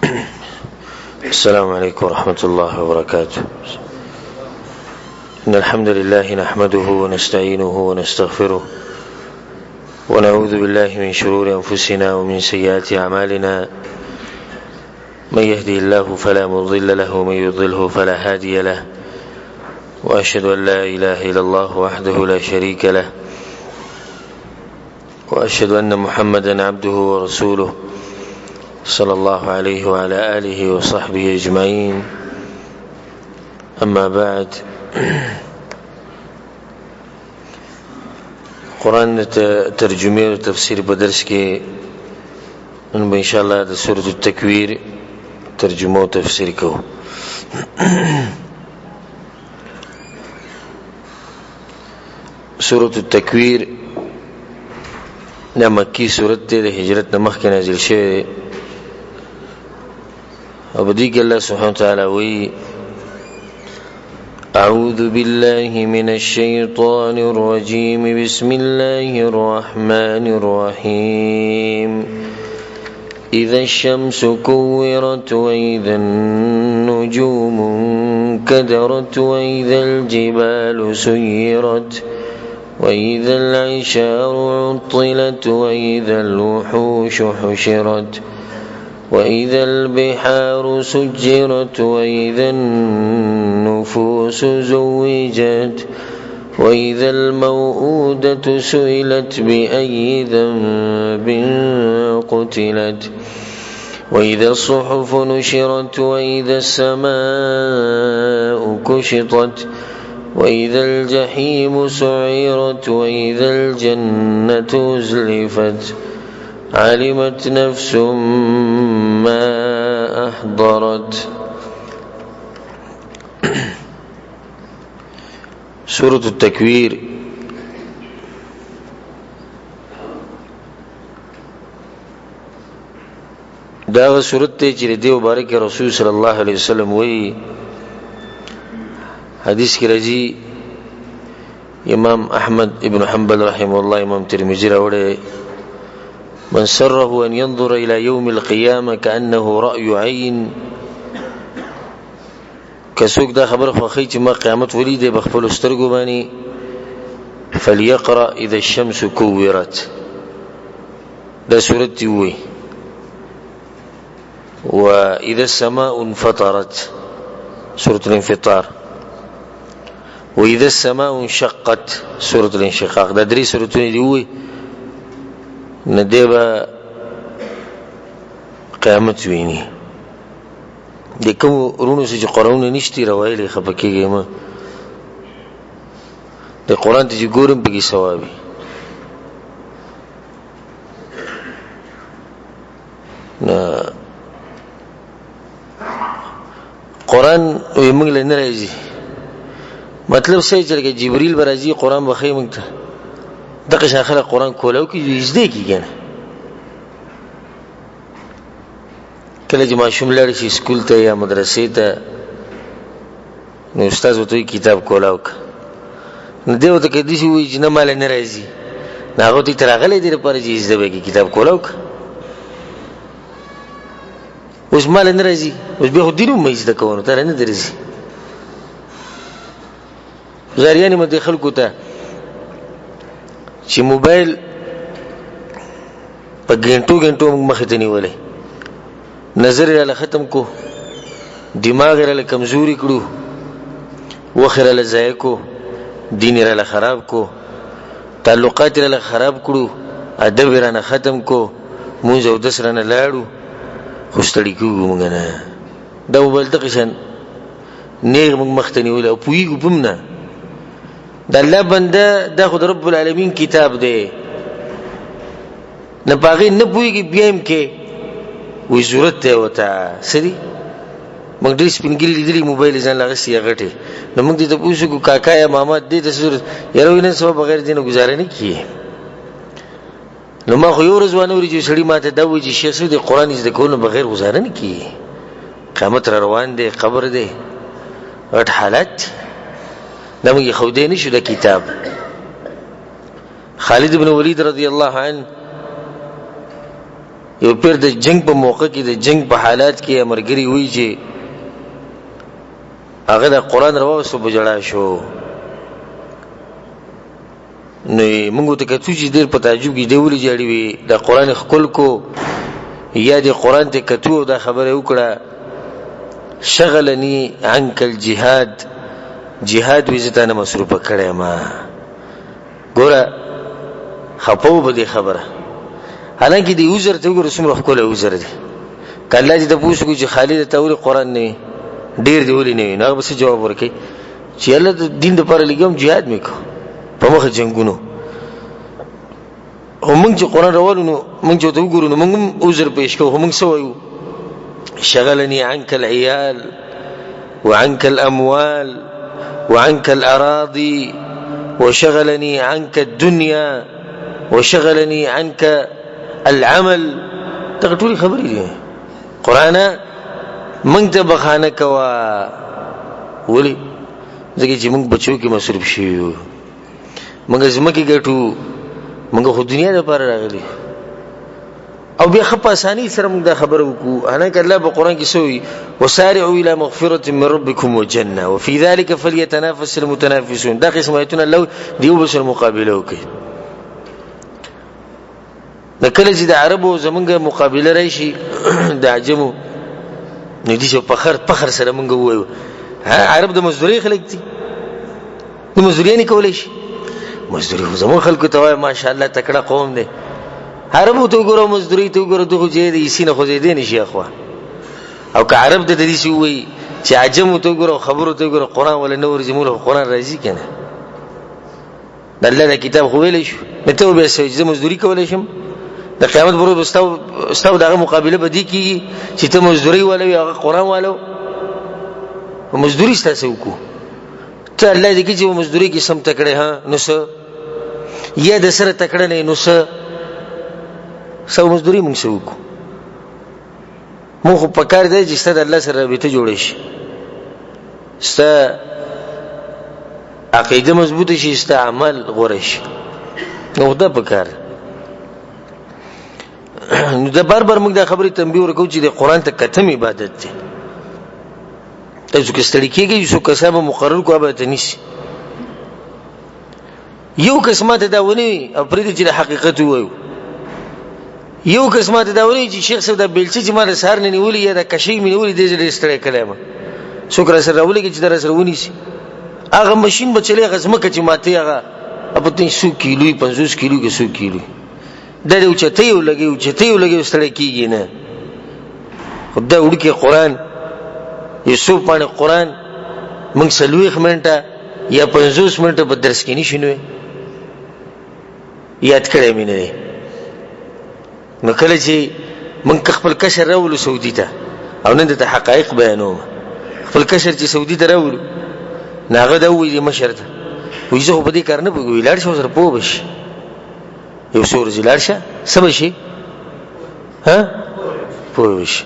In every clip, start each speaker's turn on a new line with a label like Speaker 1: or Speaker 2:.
Speaker 1: السلام عليكم ورحمة الله وبركاته. إن الحمد لله نحمده ونستعينه ونستغفره ونعوذ بالله من شرور أنفسنا ومن سيئات أعمالنا. من يهدي الله فلا مضل له ومن يضلله فلا هادي له، وأشهد أن لا إله إلا الله وحده لا شريك له، وأشهد أن محمدا عبده ورسوله صلى الله عليه وعلى آله وصحبه أجمعين. أما بعد، قرآن ترجمه و تفسیر په درس کې نن به ان شاء الله د سورۃ التکویر ترجمه او تفسیر کوو. سورۃ التکویر د مکی سورۃ د هجرت نه مخکې نازل شوی او بدی کې الله سبحانه وتعالى وی: أعوذ بالله من الشيطان الرجيم بسم الله الرحمن الرحيم إذا الشمس كورت وإذا النجوم انكدرت وإذا الجبال سيرت وإذا العشار عطلت وإذا الوحوش حشرت وإذا البحار سجرت وإذا النفوس زوجت وإذا الموءودة سئلت بأي ذنب قتلت وإذا الصحف نشرت وإذا السماء كشطت وإذا الجحيم سعرت وإذا الجنة أزلفت علمت نفس ما أحضرت. سورة التکویر دا سورت ته چې دی مبارک رسول صلی الله علیه وسلم وی حدیث کې راځي، امام احمد ابن حنبل رحمه الله، امام ترمذی راوړی: من سره أن ينظر إلى يوم القيامة كأنه رأي عين. کڅوک دا خبر خوښي چې ما قیامت ولید بخپل سترګو باندې، فليقرأ إذا الشمس كورت. دا سورت دی وی. وإذا السماء انفطرت، سورة الانفطار. وإذا السماء انشقت، سورة الانشقاق. دا درې سورتونه دی وی. ندیبا قیامت ویني. د کوم ورونو چې قرآن نشتی راوایلی خپکیږي ما د قرآن ته چې ګورم پکې ثوابي. قرآن وی موږ له نه راځي، مطلب څه چې جبريل به راځي قرآن به ښیي موږ ته. دغه شاخله قرآن کولاو کې زده کیږي. کله چې ماشوم لاړ شي سکول ته یا مدرسې ته، نو استاد وته کتاب کولاو ک نو دیو ته کې دي چې وی چې نه مال نه راځي، ناغه ته ترغلې دې پر چې زده به کتاب کولاو ک. اوس مال نه راځي، اوس به دینو مې زده کوو ته نه درځي. زاریانی مده خلکو ته چې موبایل په ګنټو مخې ته نیولې، نظر یې ختم کو، دماغ یې کمزوري کړو، وخر یې ضایع کو، دین یې خراب کو، تعلقات یې خراب کړو، ادب یې ختم کو، مونږ او دسر نه لاړو، خوستړی کیږو مونږ نه. دا موبایل ته قشن نیغ مونږ مخ ته نیولې او پویګو پمنه. دا الله بنده دا خود رب العالمین کتاب دی، نه پاغي نه پویږي بیم کې وې ضرورت ته وتا سړي. موږ دې سپینګری لیدلې موبایل ځان لغسي غټه، نو موږ دې ته پوښتنه کو کاکا یا ماما دې ته ضرورت یاره وینې سو بغیر دې نه گزاره نه کیه. نو ما خو یو ورځ ونه ورې چې سړي ماته دا وې چې شیخ دې قران دې کول بغیر گزاره نه کیه. قیامت را روان دی، قبر دی، غټ حالت دمږي خوده نشو د کتاب. خالد بن ولید رضی الله عنه یو پیر د جنگ په موقع کې د جنگ په حالات کې امرګری وی چې هغه د قران راوسو بجړا شو نو موږ ته کتو چې ډېر په تعجب کې دی ولې جاړي وي د قران خپل کو یا د قران ته کتو دا خبره وکړه شغلني عنك الجهاد جهاد وزتانه مصروفه کړه ما ګوره خپو به دي خبره حالانکه دی وزر ته ګوره سمره خپل وزر دي کله چې د پوښتنه چې خالد تاول قران نه ډیر دی ولې نه نو بس جواب ورکړي چې الله د دین لپاره لګوم jihad میکو په مخه جنگونو هم چې قران راولو نو موږ ته وګورو نو موږ عذر پېښ کوو هم سوایو شغلني عنك العيال وعنك الاموال وعنك الاراضي وشغلني عنك الدنيا وشغلني عنك العمل تغټولي خبرې دي قران موږ ته بخانه کوا ولي ځکه چې موږ بچو کې مصروف شیو موږ زمکه ګټو موږ خو دنیا لپاره راغلي او بیا خپ اساني سره موږ دا خبره وکړو انا ک الله په قران کې سوې وسارعوا الى مغفرة من ربكم وجنه وفي ذلك فليتنافس المتنافسون دا قسم آیتونه لو دیو بشر مقابله وکړي د کله چې د عربو زمونږ مقابله راشي د عجمو نو دي چې فخر سره موږ وایو عرب د مزدوري خلک دي د مزدوري نه کولای شي مزدوري زمو خلکو ته وای ماشاءالله تکړه قوم دي عربو ته ګورو مزدوري ته ګورو دغه جې دي سینه خو دې نه شي اخوا او که عرب د دې شي وای چې عجم ته ګورو خبرو ته ګورو قران ولا نور زموږ قران راځي کنه د الله د کتاب خو ویل شو مته به سې مزدوري کولای شم د قیامت ورځ استاو دغه مقابله بدی کی چې ته مزدوري ولوي هغه قران والو مزدوري ستاسو کو ته الله دې کې چې مزدوري کې سم تکړه ها نو څه یا د سره تکړه نه نو څه سو مزدوري موږ سو کو مو خو پکار دی چې ستاسو الله سره به ته جوړ شي ستاسو عقیده مضبوط شي ستاسو عمل غوړ شي نو دا پکار نو دا بار موږ دا خبره تنبیه ورکو چې د قران ته کتم عبادت دی تاسو کې ستړي کېږئ یو کسبه مقرر کو به تنيش یو قسمه ته دا ونی او پرې چې حقیقت وایو یو قسمه ته دا ونی چې شیخ صاحب د بیلچې چې ما سر نه نیولې یا د کشي مې نیولې د دې ستړي کلمه شکر سره راولې چې در سره ونی شي هغه ماشين بچلې غزمه کې چې ماته هغه په 300 کیلو 50 کیلو کې 100 کیلو دا یو چته یو لګي ستړي کیږي نه خدای وړ کې قران یوسف باندې قران موږ سلويخ منټه یا 50 منټه په درس کې نشینو یاد کړی مې نه نو کله چې موږ خپل کشر راولو سعودي ته او نن ته حقایق بیانوم خپل کشر چې سعودي ته راولو ناغه دا وې مشر ته وې زه په دې کار نه پوهیږم لاړ شو سره پوه بش یو سور زلار شه سم شي ها پوه بش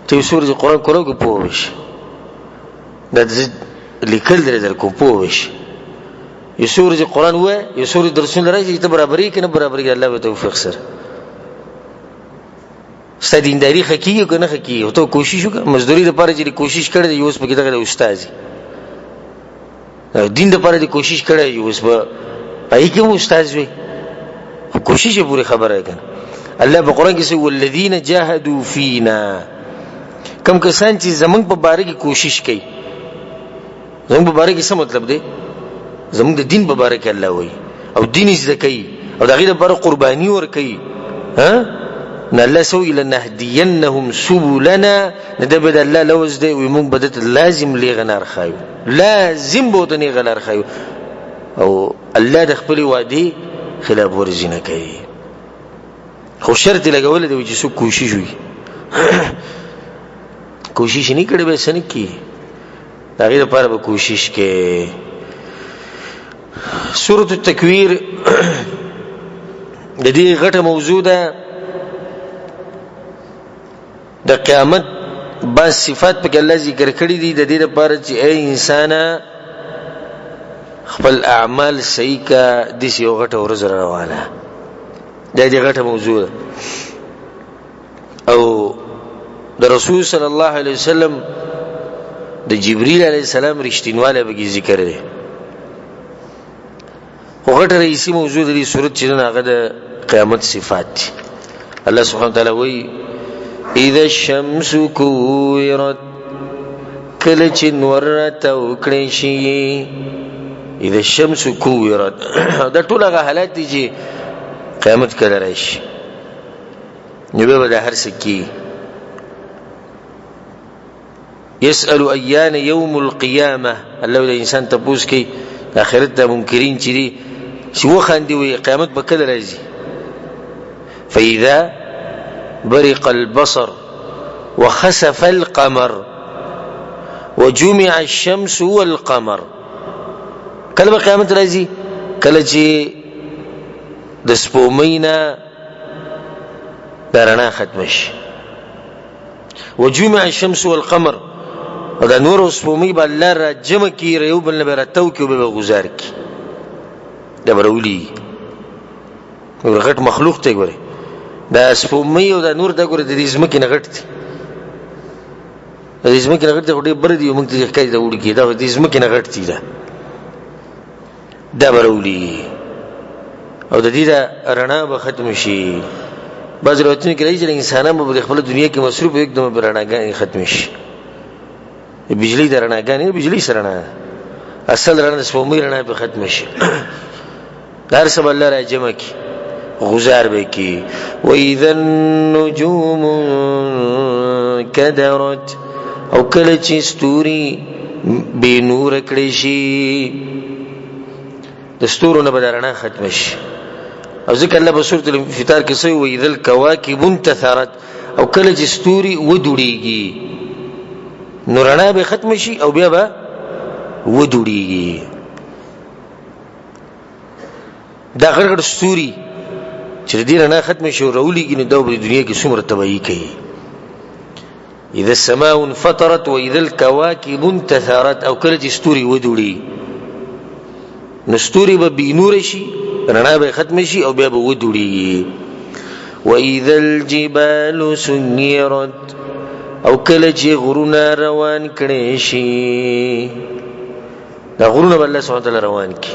Speaker 1: ته یو سور قرآن قرآن پوه بش دا لیکل در کوم پوه بش یو سور قرآن و یو سور درسونه راځي ته برابرۍ کنه برابرۍ الله به توفیق سره ستدینداری حقیقي کنه حقیقي ته کوشش وکړه مزدوري لپاره چې کوشش کړې یو اوس په کې دغه استاد دین لپاره دې کوشش کړې یو اوس په پای کې استاد وي کوشش یې پوری خبره کنه الله په قران کې سي والذین جاهدوا فینا کوم کسان چې زمونږ په باره کې کوشش کوي زمونږ په باره کې څه مطلب دی زمونږ د دین په باره کې الله وایي او دین یې زده کوي او دغه لپاره قرباني ور کوي ها الله سوي لنهدينهم سبلنا ندبد الله لوز دی وي مونږ بدت لازم لغنار خایو لازم بوتنی غلار خایو او الله د خپل وعده خلاف ورزي نه کوي خو شرط لګول دی چې څوک کوشش وي کوشش نه کړي به سن کی دغه لپاره به کوشش کې سورۃ التکویر د دې غټه موضوع ده د قیامت با صفات په الله ذکر کړی دي د دې لپاره چې اے انسان خپل اعمال صحیح کا د یو غټه ورځ روانه د دې غټه موضوع او د رسول صلی الله علیه وسلم د جبرئیل علیه السلام رښتینواله به ذکر دی. وغټه رئیسی موضوع د دې صورت چې هغه د قیامت صفات دي. الله سبحانه وتعالى وی اذا الشمس كورت کله چې نور راوکړي شي. اذا الشمس كورت دا ټول هغه حالات دي چې قیامت کله راشي نو به د هر څه کې يسأل ايان يوم القيامه. الله له انسان تپوس کوي اخرت د منکرین چې دي چې وخاندي وي قیامت به کله راځي. فاذا برق البصر وخسف القمر وجمع الشمس والقمر. کله به قیامت راځي؟ کله چې د سپومینا درنا ختم شي. وجمع الشمس والقمر او دا نور او سپومی به الله را جمع کی ریو بل نه براتو کې به گزار کی. دا برولي ورغټ مخلوق ته ګوره دا سپومی او دا نور دا ګوره د دې زمکه نه غټ دي. د دې زمکه نه غټ ته ډېر بر دي موږ ته ښکاري دا وړي کی دا د دې زمکه نه غټ دي. دا برولي او د دې دا رڼا به ختم شي. بعض روایتونه کې راځي چې انسانان به خپل دنیا کې مصروف یکدم برڼاګانې ختم شي. بجلی د رڼاګانې بجلی سره نه اصل رڼا د سپوږمۍ رڼا به ختم شي. هر څه الله را جمع کی غزار به کی. واذا النجوم كدرت او کله چې ستوري به نور کړي شي د ستورو نه به رڼا ختم شي. او ذکر الله په سورۃ الانفطار کې سوی واذا الكواكب انتثرت او کله چې ستوري ودوړيږي نو رڼا به ختم شي او بیا به ودوړيږي. دا غړغړ ستوري چې دې رڼا ختم شي او راولېږي نو دا په دنیا کې څومره تباہی کوي. اذا السماء انفطرت واذا الكواكب انتثرت او کله چې ستوري ودوړي نو ستوري به بنور شي رڼا به ختم شي او بیا به ودوړي. واذا الجبال سيرت او کله چې غرونه روان کړي شي دا غرونه الله سبحانه وتعالى روان کړي.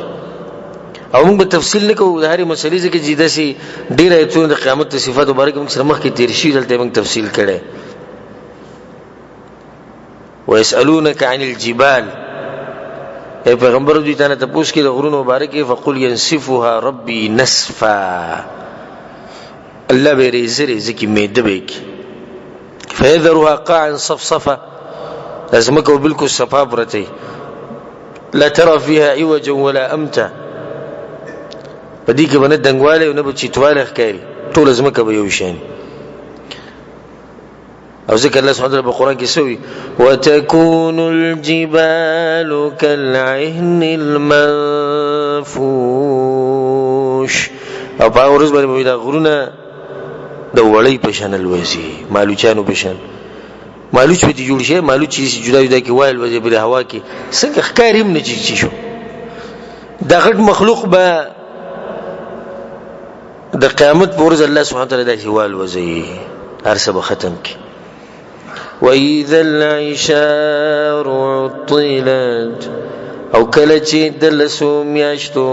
Speaker 1: او موږ په تفصیل نه کوو د هرې مسلې ځکه چې داسې ډېر ایتونه د قیامت صفات مبارک موږ سره مخکې تیر شي دلته موږ تفصیل کړی. ويسألونك عن الجبال اے پیغمبر دوی ته تاسو کې د غرونو مبارک فقل ينسفها ربي نسفا. الله به رزق زکه مېده به کی فيذرها قاعا صفصفا لازمك وبالكو الصفا برتي لا ترى فيها عوجا ولا امتا. پدې کې باندې دنګواله او نه بچیتواله ښکاري ټول لازمك به یو شان. او ذکر الله سبحانه وتعالى بالقرآن کې سوي وتكون الجبال كالعهن المنفوش. او په ورځ باندې دا غرونه د وړۍ په شان الوزي مالوچانو په شان مالوچ په دې جوړ شي. مالوچ چې جدا جدا کې وایل وځي په هوا کې څنګه ښکاریم نه چی شو. دا غټ مخلوق به د قیامت پر ورځ الله سبحانه وتعالى د هوال وځي هر څه به ختم کی. واذا العشار عطلت او کله چې د لسو میاشتو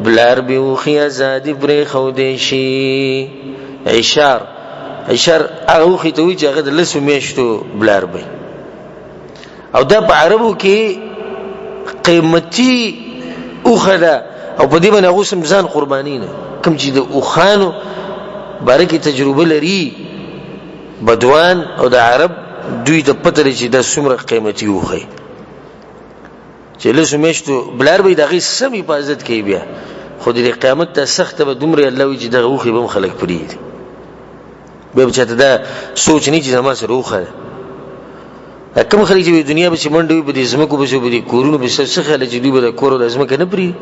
Speaker 1: بلار به وخی آزادی پرې خو دې شي. عشار هغه خو ته وی چې هغه د لسو میاشتو بلار به او دا په عربو کې قیمتي اوخه او په دې باندې هغه سم ځان قرباني نه کوم چې د اوخانو بارکه تجربه لري بدوان او د عرب دوی د پتر چې د څومره قیمتي اوخه چې لسو میاشتو بلار به دغه سم حفاظت کوي. بیا خو د قیامت ته سخت به دومره الله وی چې دغه اوخه به خلک پریږي. به چاته دا سوچ نه چې زما سره اوخه کوم خلک چې دنیا به منډوي به د زمکو به به کورونو به څه خلک چې دوی به د کورو د زمکه نه پری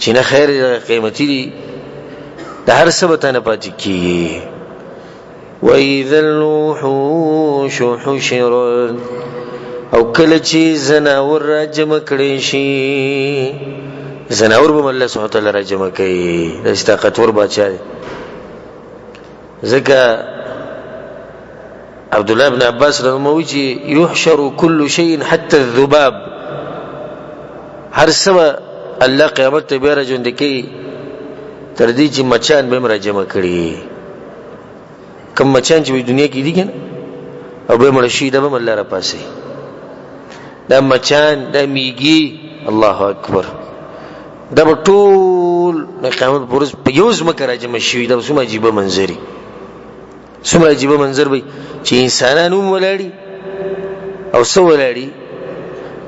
Speaker 1: چې نه خیر قیمتي دي د هر څه به نه پاتې کیږي. واذا الوحوش حشرت او کله چې زناور را جمع کړي شي. زناور به الله سبحانه وتعالى را جمع کوي د طاقتور بادشاہ ځکه عبد الله بن عباس رضی الله عنه يحشر كل شيء حتى الذباب، هر سبا الله قیامت ته به راځوند کی تر دې چې مچان به مرا جمع کړي، کوم مچان چې په دنیا کې دي کنه او به مړ شي دا به الله را پاسي، دا مچان دا میږي، الله اکبر، دا به ټول قیامت پرز په یو ځمکه را جمع شي. دا څومره عجیب منظري، څومره عجیب منظر وي چې انسانانو ولاړي او سو ولاړي،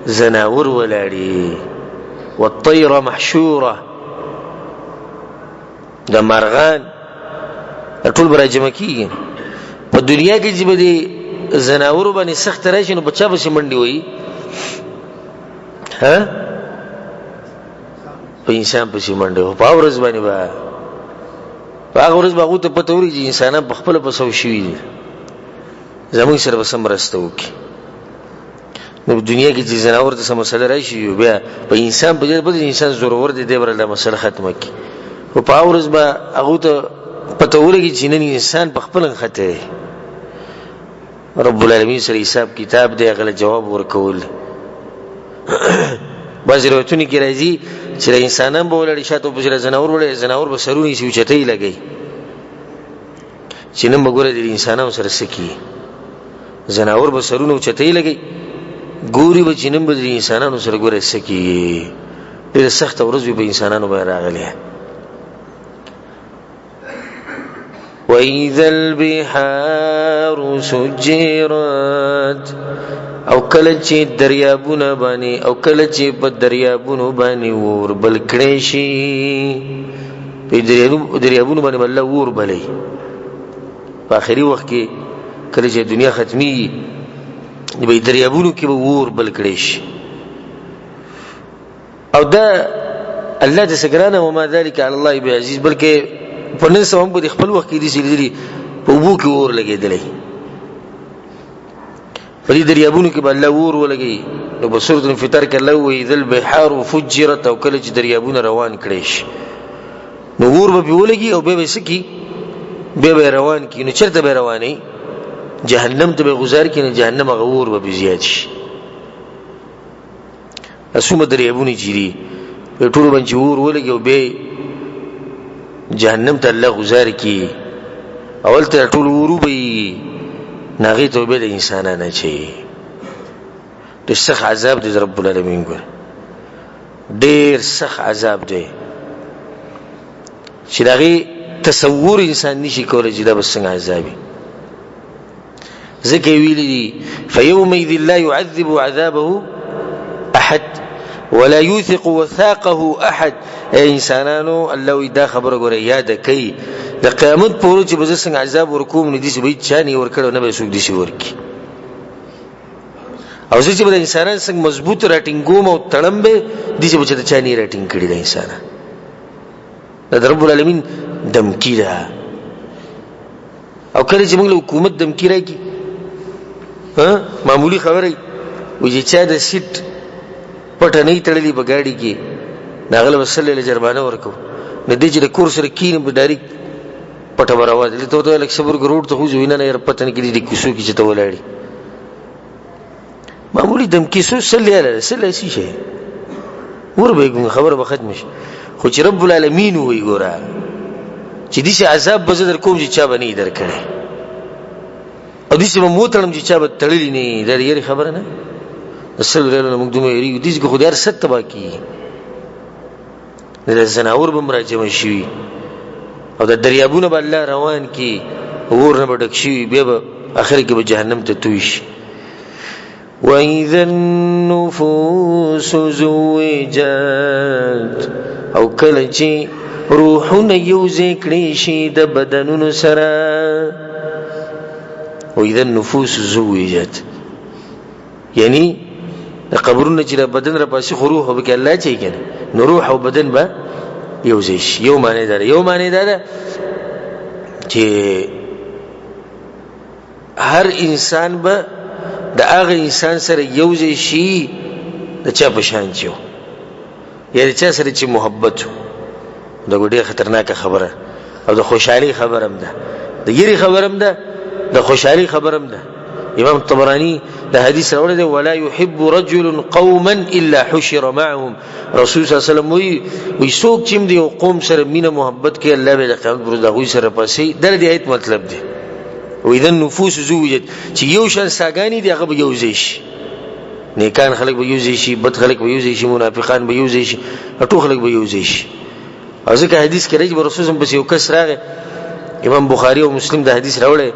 Speaker 1: زناور ولاړي، والطير محشوره، دا مرغان ټول برا جمع کیږي. په دنیا کې چې به دي زناور باندې سخت راشي نو بچا به منډي وي، ها په انسان په منډي او په ورځ باندې با په ورځ باغ ته پته وري چې انسانان په خپل په سو شي دي، زموږ سره وسم راستو کی. نو دنیا کې چې زناور ته سم مسله راشي بیا په انسان په ځای په انسان ضرور دي دی ورله مسله ختمه کی، او په ورځ به هغه ته پته ورګي چې نن انسان په خپل خطه رب العالمین سره حساب کتاب دی، هغه جواب ورکول. بعض روایتونه کې راځي چې انسانان به ولړي شاته په ځای زناور ولې زناور به سرونی شي چتای لګي، چې نن وګوره د انسانانو سره سکی زناور به سرونو چتای لګي، ګوري به چې نن به د انسانانو سره ګوره سکی، ډېر سخت ورځ به انسانانو باندې راغلي. وَإِذَا الْبِحَارُ سُجِّرَتْ، او کله چې دریابونه باندې او کله چې په دریابونو باندې ور بل کړي شي، په دریابونو باندې الله ور بلې په آخري وخت کې کله چې دنیا ختمي به دریابونو کې به ور بل کړي شي. او دا الله د سګرانه وما ذلك على الله بعزيز، بلکې په نن سم په خپل وخت کې دي چې په وبو کې ور لګېدلې، په دې دریابونو کې به الله ور ولګي. نو په سورۃ الانفطار کې الله وایي ذل بحار فجرت، او کله چې دریابونه روان کړي شي نو ور به ولګي او به سکی به روان کی. نو چرته به رواني جهنم ته به گزار کینې، جهنم غور به زیات شي. اسوم دریابونه جری په ټول باندې ور ولګي او به جهنم ته الله گزار کی. اول ته ټول ورو به ناغي ته به د انسانانه چي د سخت عذاب دی رب العالمین ګور، ډیر سخت عذاب دی چې دغه تصور انسان نشي کولای چې دا بس څنګه عذابي. ذکر ویلی دی فیومئذ لا يعذب عذابه احد ولا يوثق وثاقه احد. اي انسانانو الله دا خبره ګوره یاد کوي د قیامت پورې چې به څنګه عذاب ورکوم نه دي چې به چاني ورکړو نه به څوک دي شي ورکی، او چې به انسانان څنګه مضبوط راټینګوم او تړم به دي چې به چاني راټینګ کړي د انسان. دا رب العالمین دمکی ده. او کله چې موږ له حکومت دمکی راکی معمولی خبره وي چې چا د سیټ پټه نه تړلې په ګاډي کې ناغله وسله له جرمانه ورکو نه دي چې د کور سره کین په ډایرک پټه براوځي ته ته لکسبرګ روډ ته خو وینه نه پته نه کړي د کوسو کې چې ته ولاړی معمولی دمکی سو سله شي ور به خبره به ختم شي. خو چې رب العالمین وی ګوره چې دې عذاب به در کوم چې چا باندې درکړي او دې چې مو تړم چې چا به تړلی نه دا یې خبره نه اصل ورته موږ دومره یې دې چې خدای رسد تبا کی د زناور به مراجمه شي او د دریابونه به الله روان کی ور نه بډک شي به اخر کې به جهنم ته توي شي. وَإِذَا النُّفُوسُ زُوِّجَتْ، او کله چې روحونه یوځای کړي شي د بدنونو سره. وَإِذَا النُّفُوسُ زُوِّجَتْ یعنی د قبرونو چې د بدن را پاسې خو روح به الله چي کنه نو روح او بدن به یوځای شي. یو معنی ده چې هر انسان به د هغه انسان سره یوځای شي د چا په شان چو یا د چا سره چې محبت دا ډېره خطرناکه خبره او د خوشحالي خبره هم ده، د یری خبره هم ده، د خوشحالي خبره هم ده. امام طبرانی د حدیث راوړی دی ولا يحب رجل قوما الا حشر معهم. رسول صلی الله علیه وسلم وی څوک چې دی قوم سره مینه محبت کوي الله به د قیامت پر ورځ هغوی سره پاسي. د دې آیت مطلب دی واذا النفوس زوجت چې یو شان ساګانی دی هغه به یو ځای شي، نیکان خلک به یو ځای شي، بد خلک به یو ځای شي، منافقان به یو ځای شي، ټول خلک به یو ځای شي. او ځکه حدیث کې راځي رسول الله بس یو کس راغی، امام بخاری او مسلم دا حدیث راوړی،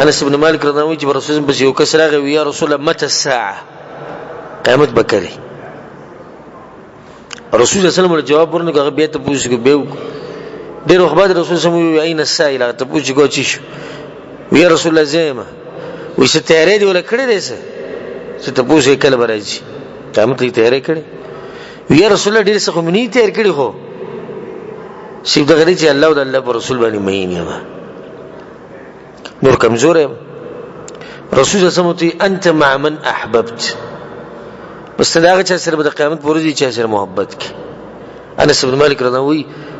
Speaker 1: انس بن مالک رضی الله عنه چې رسول الله بس یو کس راغی یا رسول الله متى الساعه، قیامت بکړي. رسول الله صلی الله علیه وسلم جواب ورنکړ، هغه بیا ته پوښتنه کوي ډېر وخت بعد رسول الله صلی الله علیه وسلم عین السائل ته پوښتنه کوي چې یا رسول الله زما وې څه تیارې دی ولا کړې ده څه ته پوښتنه کله راځي قیامت ته تیارې کړې یا رسول الله ډېر څه خو منی تیار کړې خو شي دغه چې الله او الله پر رسول باندې مې نه نور کمزور یم. رسول الله صلی الله علیه وسلم انت مع من احببت، بس دا چې سره د قیامت پر ورځ چې سره محبت کی. انس بن مالک رضی الله عنه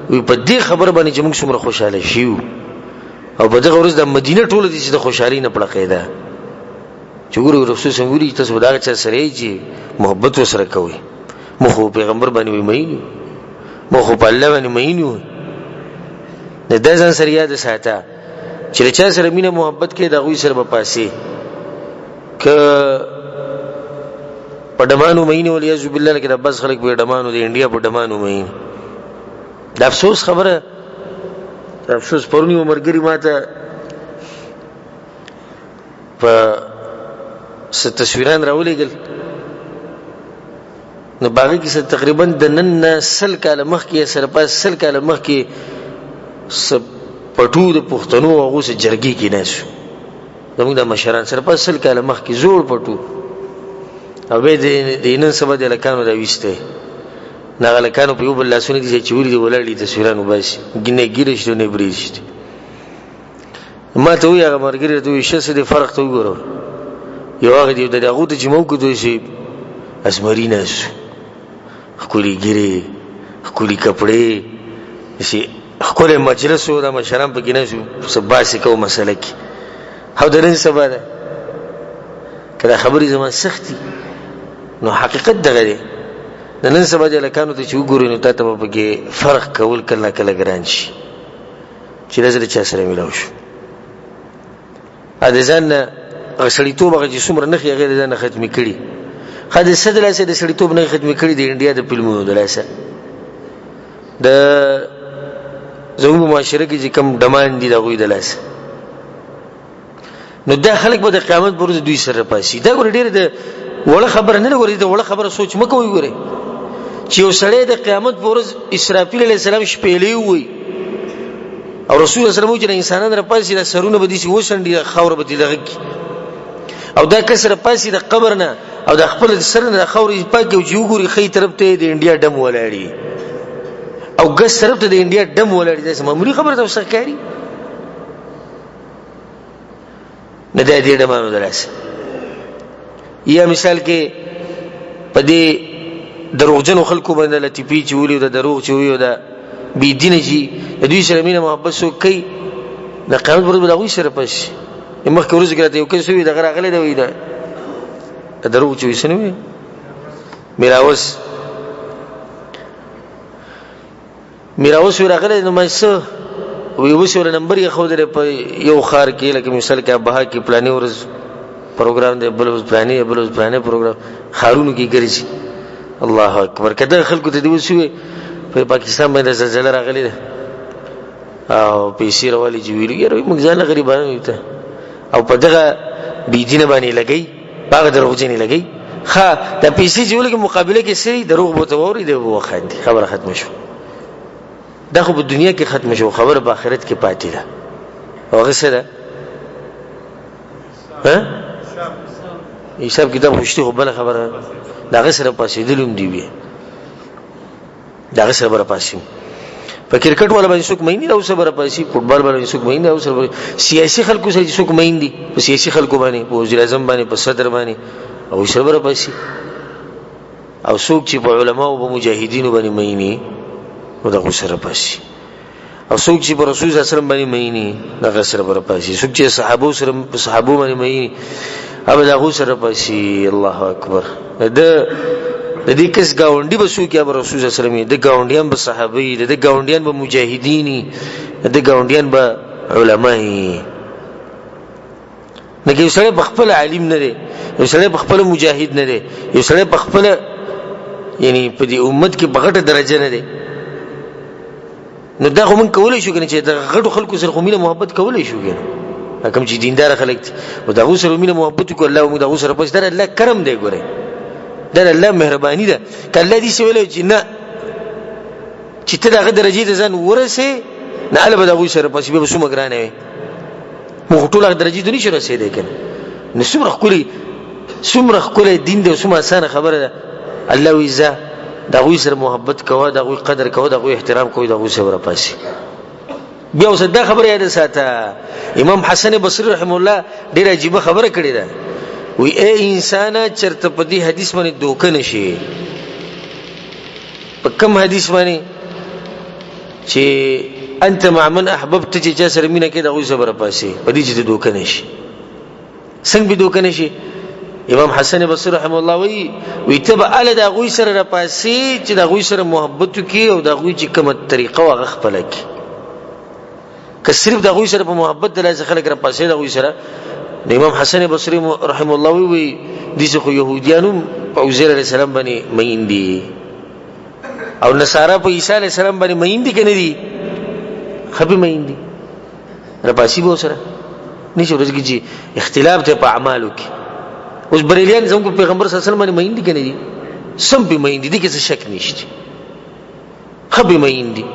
Speaker 1: وی په دې خبر باندې چې موږ څومره خوشاله شیو او په دغه ورځ د مدینه ټوله دي چې د خوشحالي نه پړه قاعده چې ګورو رسول الله وی تاسو دا چې سره چې محبت وسره کوي مخ پیغمبر باندې وی مې مخ په الله باندې مې نه د ځان سره یاد ساته چې چا سره مینه محبت کې دا غوي سره په پاسي ک په دمانو مینه ولې عزب بالله کې د بس خلک په دمانو د انډیا په دمانو مینه. د افسوس خبره، افسوس پرونی عمرګری ماته په ست تصویران راولېګل نو باغی کې تقریبا د نن سل کاله مخ کې سره پاس سل کاله مخ کې پټو د پښتنو هغه سره جرګي کې نشو زموږ د مشران سره پاس سل کاله مخ کې زوړ پټو او به د نن سبا د لکانو دا وسته نه لکانو په یو بل لاسونه دي چې وری دی ولړی تصویرانو باسي ګینه ګیرشته نه بریشته. ما ته وی هغه مرګری ته وی شسه د فرق ته وګورو یو هغه دی د هغه د جمعو کې دوی شي اسمریناس خولي ګری خولي کپڑے شي خپل مجلس او د مشران په کې نه شو سباسي کو مسله کې هاو درن سبا ده کله خبرې زما سختي نو حقیقت دغه دی د نن سبا د لکانو ته چې وګورئ نو تاسو په کې فرق کول کله کله ګران شي چې لازم چا سره ملاو شو ا دې ځان غسړیتوب هغه چې څومره نه غیر ځان ختمي کړي خاطر سدل سره د سړیتوب نه ختمي کړي د انډیا د فلمونو دلاسه د زموږ معاشره کې چې کم ډمان دي دا غوي دلاسه نو دا خلک به د قیامت پر ورځ دوی سره پاسي. دا ګور ډیر د وړه خبره نه لګوري، د وړه خبره سوچ مکو وي ګوري چې یو سړی د قیامت پر ورځ اسرافیل علیه السلام شپېلې وي او رسول الله صلی الله علیه وسلم چې انسانان را پاسي د سرونه به دي چې وسنډي خاور به دي دغه او دا کسر پاسي د قبر نه او د خپل سر نه خاورې پاک او جوګوري خې طرف ته د انډیا ډم ولاړی او ګس طرف ته د انډیا ډم ولاړی دا معمولی خبره ده وسه کوي نه د دې ډمانو دراسه. یا مثال کې پدې دروغجن خلکو باندې لټیپی چې ولې د دروغ چې وي او د بی دین چې د دوی سره مینه محبت سو کوي د قیامت پر ورځ به دوی سره پښ مخکې ورځ کې راته یو کس وي د غراغله دی وي دا دروغ چې وسنوي میراوس ورغله نو مېسه وی وسوله نمبر یې خو درې په یو خار کې لکه مثال کې ابها کې پلانې ورځ پروګرام دی بل پلانې پروګرام خارونو کې ګرځي. الله اکبر کده خلکو ته دی وسوي په پاکستان باندې زلزلہ راغلی ده او پیسې راولي چې ویل یې موږ ځان غریبانو یو ته او په دغه بی دینه باندې لګي باغ دروغجنې لګي ها د پیسې جوړلو کې مقابله کې سي دروغ بوته ووري دی وخت خبره ختم شو. دا خو په دنیا کې ختم شو، خبره په آخرت کې پاتې ده. هغه سره حساب کتاب خوشتي خو بل خبره دا غي سره پاسې دلوم دی وی دا غي سره پاسې په کرکټ ولا باندې څوک مېنی او سره پاسې فوټبال باندې څوک مېنی او سره سیاسي خلکو سره څوک مېندي په سیاسي خلکو باندې په وزیر اعظم باندې په صدر باندې او سره پاسې او څوک چې په علماء او مجاهدینو باندې مېنی او دا سره پاسي او څوک چې رسول الله صلی الله علیه وسلم باندې مېنی دا سره پاسي څوک چې صحابه سره صحابه باندې مېنی اب دا غو سره پسی الله اکبر د دې کس گاونډي بسو کې اب رسول صلی الله علیه وسلم د گاونډیان به صحابي د گاونډیان به مجاهدینی د گاونډیان به علماء نه کې سره بخپل عالم نه دی یو سره بخپل مجاهد نه دی یو سره بخپل یعنی په دې امت کې بغټه درجه نه دی نو دا هم کولای شو کنه چې دا غټو خلکو سره مینه محبت کولای شو کنه کوم چې دیندار خلک دي او دا سره مینه محبت کو الله موږ دا سره پس در الله کرم دی ګوره دا الله مهرباني ده کله دې سوال چې نه چې ته دغه درجه ته ځان ورسې نه اله به دا سره پس به وسو مګرانه وي مو ټول درجه ته نشي رسیدای کنه نو څومره خولي دین دې وسمه اسانه خبره ده الله ویزا دا غوی سره محبت کوه دا غوی قدر کوه دا غوی احترام کوه دا غوی سره پاسي بیا اوس دا خبره یاد ساته امام حسن بصری رحم الله ډیره عجیب خبره کړې ده وی اے انسان چرته په دې حدیث باندې دوکه نشي په کوم حدیث باندې چې انت مع من احببت چې چا سره مینه کې دا غوی سره پاسي په دې چې دوکه نشي څنګه به دوکه نشي امام حسن بصری رحم الله وی تبع ال دا غوی سره پاسي چې دا غوی سره محبت کی او دا غوی چې کومه طریقه واغ خپل کی که صرف دا غوی سره په محبت د لاسه خلک را پاسي دا غوی سره امام حسن بصری رحم الله وی دغه خو يهوديانو او عزير عليه السلام باندې مېندي او نصارا په عيسى عليه السلام باندې مېندي کنه دي خبي مېندي را پاسي به سره نشي ورځ کې اختلاف ته په اعمالو کې اوس بریلیان زموږ پیغمبر صلی الله علیه وسلم باندې مېندي کنه دي سم په مېندي دي کې څه شک نشته خبي مېندي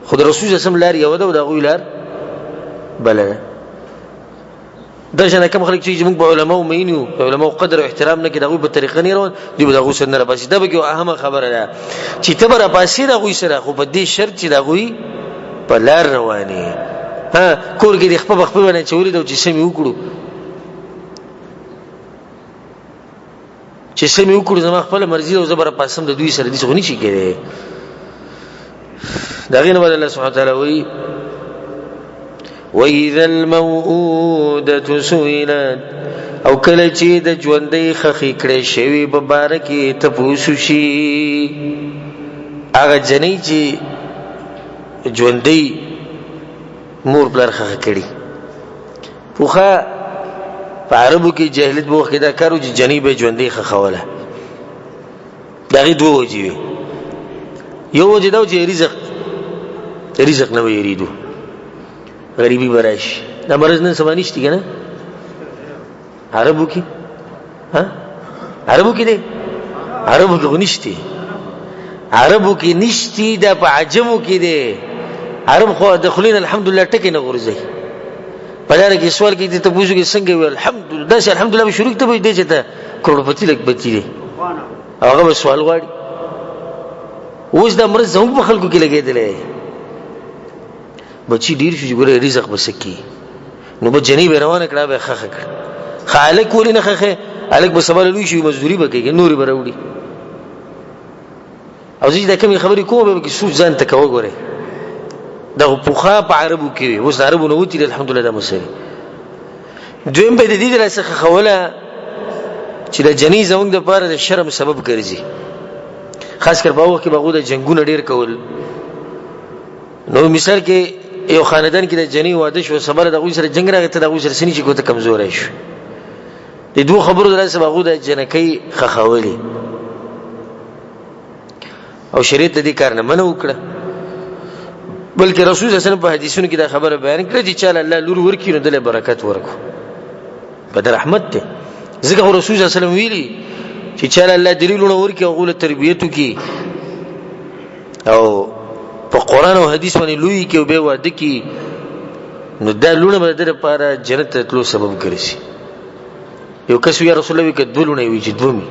Speaker 1: خود رسول صلی الله علیه وسلم لار یو دا غوی لار بل دا څنګه کوم خلک چې موږ په علماء مېنیو علماء قدر او احترام نه کې دا غوی په طریقه نه روان دی به دا غوی سره نه پاسي دا به یو اهمه خبره ده چې تبره پاسي دا غوی سره خو په دې شرط چې دا غوی په لار رواني ها کور کې د خپل باندې چوري دا چې سمي وکړو چې سمي وکړو زما خپل مرزي او زبر پاسم د دوی سره دي څه نشي کېږي دا غینه بل الله سبحانه وتعالى وی وَإِذَا الْمَوْءُودَةُ سُئِلَتْ او کله چې د ژوندۍ خخې کړې شوی به بارکه ته پوښو شي هغه جنې چې ژوندۍ مور بلر خخې کړي پوخه په عربو کې جاهلیت بوخ کې دا کارو چې جنې به ژوندۍ خخوله دغه دوه وجې یو وجې دا چې رزق نه ویریدو غریبی براش دا مرز نن سبا نشتی کنه عربو کی ها عربو کی دی عربو کی نشتی عربو کی نشتی دا په عجمو کی دی عرب خو دخلین الحمدلله ټکی نه غورځي په لاره کې سوال کې ته پوښتنه کې څنګه وي الحمدلله دا چې الحمدلله به شروع ته وي دی چې ته کروڑپتی لګ بچی دی هغه سوال غواړي اوس دا مرز زموږ په خلکو کې لګیدلې بچی ډیر شو چې ګوره رزق بسکی نو به جنې به روانه کړه به خخه کړه خالق ولې نه خخه الک به سبا لوي شي مزدوري وکړي نوري براوړي او زه دا کوم خبرې کوم به کې سوچ ځان ته کوو ګوره دا پوخا په عربو کې اوس عربو نو وتی الحمدلله دا مسری دویم به د دې درسه خوله چې د جنې زمونږ د پاره د شرم سبب ګرځي خاص کر په وخت کې بغو د جنگونو ډیر کول نو مثال کې یو خاندان کې د جنې واده شو صبر د غوي سره جنگ راغی ته د غوي سره سني چې کوته کمزور شي د دوه خبرو درسه بغو د جنکې خخولي او شریعت دې کار نه منو وکړه بلکې رسول صلی الله علیه وسلم په حدیثونو کې دا خبره بیان کړه چې چاله الله لور ورکړي نو دله برکت ورکو په رحمت ته ځکه رسول صلی الله علیه وسلم ویلي چې چاله الله دلیلونه ورکړي او غوله تربیته کوي او په قران او حدیث باندې لوی کې او به واده کې نو دا لونه به در لپاره جنت ته تلو سبب ګرځي یو کس وی رسول الله کې دولونه وی چې دومي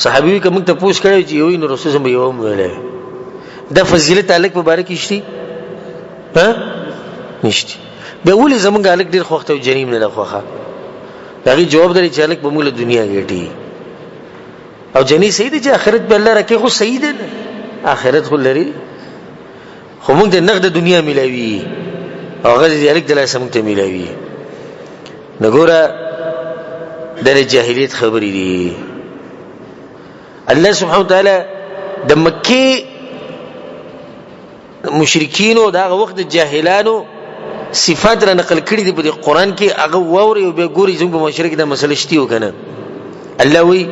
Speaker 1: صحابي کوم ته پوښ کړی چې یو نو رسول الله یو ویل دا فضیلت الک مبارک شتي ها نشتی به ولې زمونږ الک ډیر خوخته او جنیم نه خوخه دا جواب درې چې الک په موږ دنیا ګټي او جنې سید چې آخرت به الله راکې خو سید نه آخرت خو لري خو موږ د نقد دنیا ملوي او غږ دې الک د لاسه موږ ته ملوي نګوره د جاهلیت خبرې دي. الله سبحانه وتعالى د مکه مشرکینو دا وخت د جاهلانو صفات را نقل کړي دي په قرآن کې. هغه ووري او به ګوري زموږ په معاشره کې دا مسله شتي وکنه. الله وی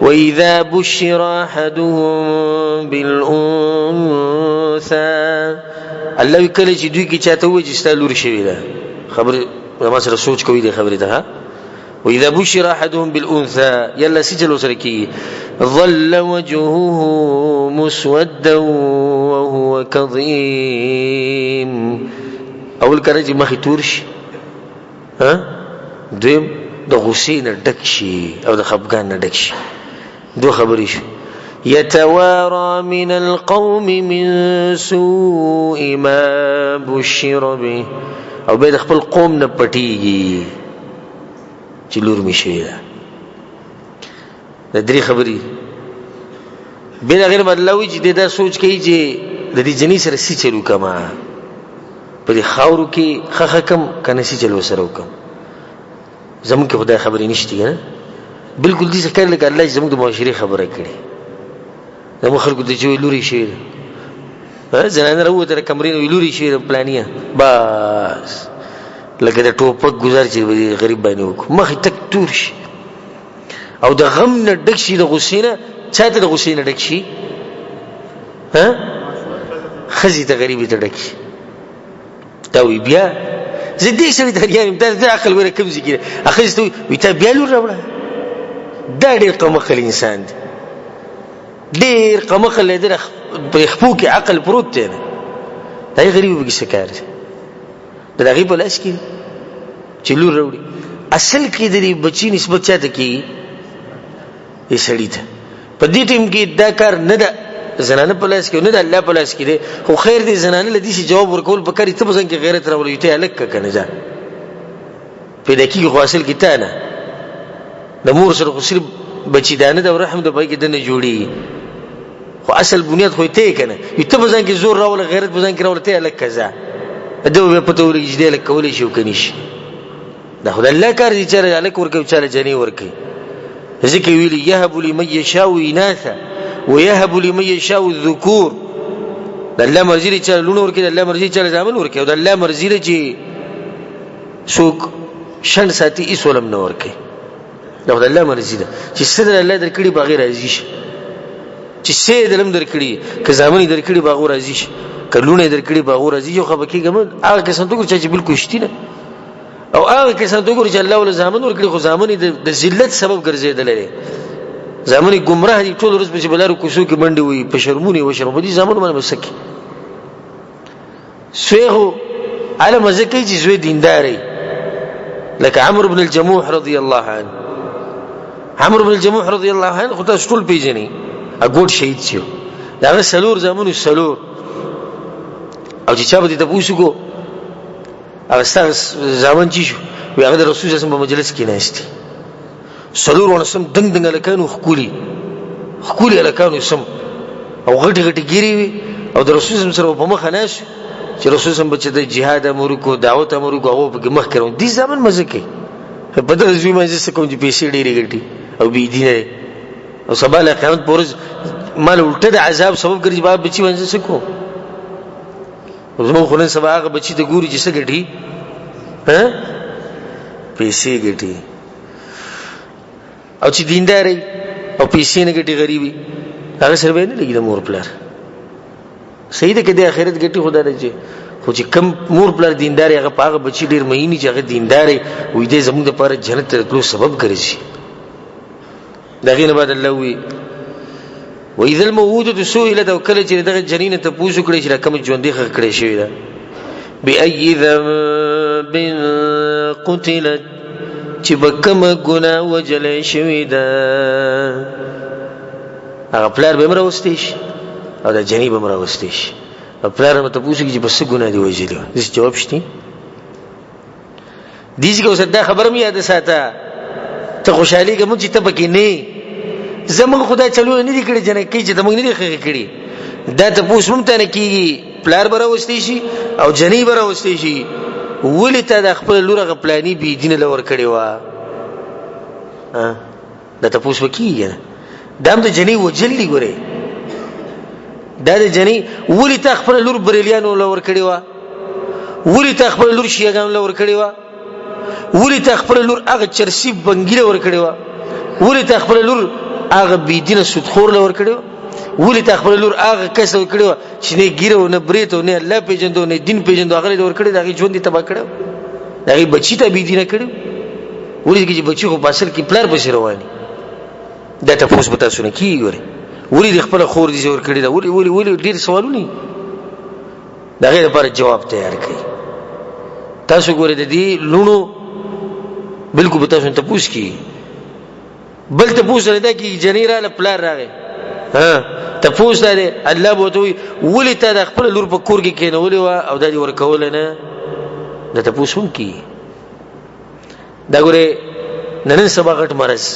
Speaker 1: وَإِذَا بُشِّرَ أَحَدُهُم بِالْأُنثَى الله کله چې دوی کې چاته وایي چې ستا لور شوی ده خبر ما سره سوچ کوي دې خبره ده. وَإِذَا بُشِّرَ أَحَدُهُم بِالْأُنثَى يلا سجل سره کې ظل وجهه مسودا وهو كظيم. اول کله چې مخې تور شي دویم د غصې نه ډک شي او د خفګان نه ډک شي. دو خبرې شو. يتوارى من القوم من سوء ما بشر به او به د خپل قوم نه پټیږي چې لور می شي. دا درې خبرې بل غیر بدلوي چې دا سوچ کوي چې د دې جنې سره سې چلو کما په دې خاورو کې خخ کم کنه سې چلو سره وکم. زمون کې خدای خبرې نشته نه بالکل دې څه کړل الله زموږ د معاشري خبره کړي. زموږ خلکو ته چې لوري شي زنانه راوته کمرې نو لوري شي پلانیا بس لکه د ټوپک گزار چې غریب باندې وک مخ تک تور شي او د غم نه ډک شي د غصې نه. چاته د غصې نه ډک شي خزي ته غریبي ته ډک شي. دا وی بیا زدي سړي ته یې د عقل ور کوم ځکه اخیسته وي ته بیا لور راوړه. دا ډېر قمقل انسان دی ډېر قمقل دی په خپو کې عقل پروت دی. دا غریب به څه کار دا غریب لاس کې چې لور راوړي. اصل کې د دې بچی نسبت چاته کې یې سړی ته په دې ټیم کې دا کار نه ده زنانه په لاس کې نه ده الله په لاس کې دی. خو خیر دې زنانه لدی شي جواب ورکول په کاری ته بزن کې غیرت راوړي ته الک کنه ځه پیدا کیږي. خو اصل کې تا نه د مور سره خو صرف بچی دانه د رحم د پای کې دنه جوړي. خو اصل بنیاد خو ته کنه ته بزن کې زور راول غیرت بزن کې راول ته الک کزا دا په تو ورګ دې الک کولې شو کنيش. دا خدای الله کار دي چې الک ورکو چاله جنې ورکي. ذکر ویلی يهب لمن يشاء اناثا ويهب لمن يشاء الذكور. دا الله مرزي چې لونه ورکي دا الله مرزي چې ځامن ورکي او دا الله مرزي چې څوک شن ساتي ایس ولم نه ورکي. دا خدای الله مرزي ده چې صدر الله درکړي بغیر راضي شي چې سید علم درکړي که ځامن درکړي بغیر راضي شي که لونه درکړي بغیر راضي یو خبر کېږم هغه کسان ته چې بالکل شتي نه او هغه کسان ته چې الله ول ځامن ورکړي خو ځامن د ذلت سبب ګرځیدل لري. ځامن گمراه دي ټول ورځ په بلارو کوڅو کې منډي وي په شرمونی و شرم دي ځامن باندې مسکی سویغو علم زکی چې زوی دینداري لکه عمرو بن الجموح رضی الله عنه. عمرو بن الجموح رضی الله عنه خو تاسو ټول پیژنئ اګوټ شهید شو. دا سلور ځامن سلور او چې چا به ته پوښتنه کو هغه ځامن چې شو وی هغه د رسول الله په مجلس کې ناشتي سلور ونسم دنګ دنګ لکانو خکولي لکانو سم او غټ غټ ګيري وي او د رسول الله سره په مخ ناش چې رسول الله بچ د جهاد امر کو دعوت امر کو هغه په مخ کړو دي ځامن مزه کوي په دغه ځوی باندې څه کوم چې پیسې ډېری ګټي او بي دینه او سبا له قیامت پورز مال الټه د عذاب سبب ګرځي باب بچي باندې څه کو زمو خلن سبا هغه بچی ته ګوري چې څه ګټي پیسې ګټي او چې دینداري او پیسې نه ګټي غریبي هغه سره به نه لګي د مور پلار صحیح ده کې د آخرت ګټي خدا دې خو چې کم مور پلار دینداري هغه پاغه بچی ډیر مهینی چې هغه دینداري وې دې زموږ لپاره جنت ته تلو سبب ګرځي. دغه نه بعد الله وی وإذا الموءودة سئلت او کله چې دغه جنینه ته پوښتنه کړي چې کوم ژوندې خه کړي شوی ده بأي ذنب قتلت چې بکم ګناه وجلې شوی ده هغه پلار به مروستي شي او د جنې به مروستي شي او پلار مته پوښتنه چې بس ګناه دی وجلې دې جواب شتي دیږي اوس دا خبره مې یاد ساته ته خوشحالي کوم چې ته پکې نه زمون خدای چلو نه دي کړی جنې کې چې زمون نه دي کړی دا ته پوښتنه مونته نه کیږي پلار بره وستي شي او جنې بره وستي شي ولې ته د خپل لور غ پلاني بي دین لور کړی و دا تاسو وکیږي دام د جنې وجلی ګوره دا د جنې ولې ته خپل لور بریلیانو لور کړی و ولې ته خپل لور شیعاګان لور کړی و ولې ته خپل لور هغه چرسی بنګیله ور کړی و ولې ته خپل لور هغه بی دین سودخور لور کړی و ولې ته خپل لور هغه کس ور کړی و چې نه ګیرو نه بریته نه الله پیژندو نه دین پیژندو هغه لور کړی دا ژوند تبا کړو دا بچی ته بی دین کړو ولې چې بچی خو پاسل کې پلار بشي رواني دا تاسو به تاسو نه کیږي ولې خپل خور دي ور کړی دا ولې ډیر سوالونه دا غیر لپاره جواب تیار کړئ تاسو ګورئ د دې لونو بالکل به تاسو ته پوښ کی بل ته پوښ نه دا کی جنیرا له پلار راغی ته پوښ ده الله بو ته ولې ته د خپل لور په کور کې کېنولې و او دا دې ورکول نه دا ته پوښوم کی دا ګوره نن سبا غټ مرز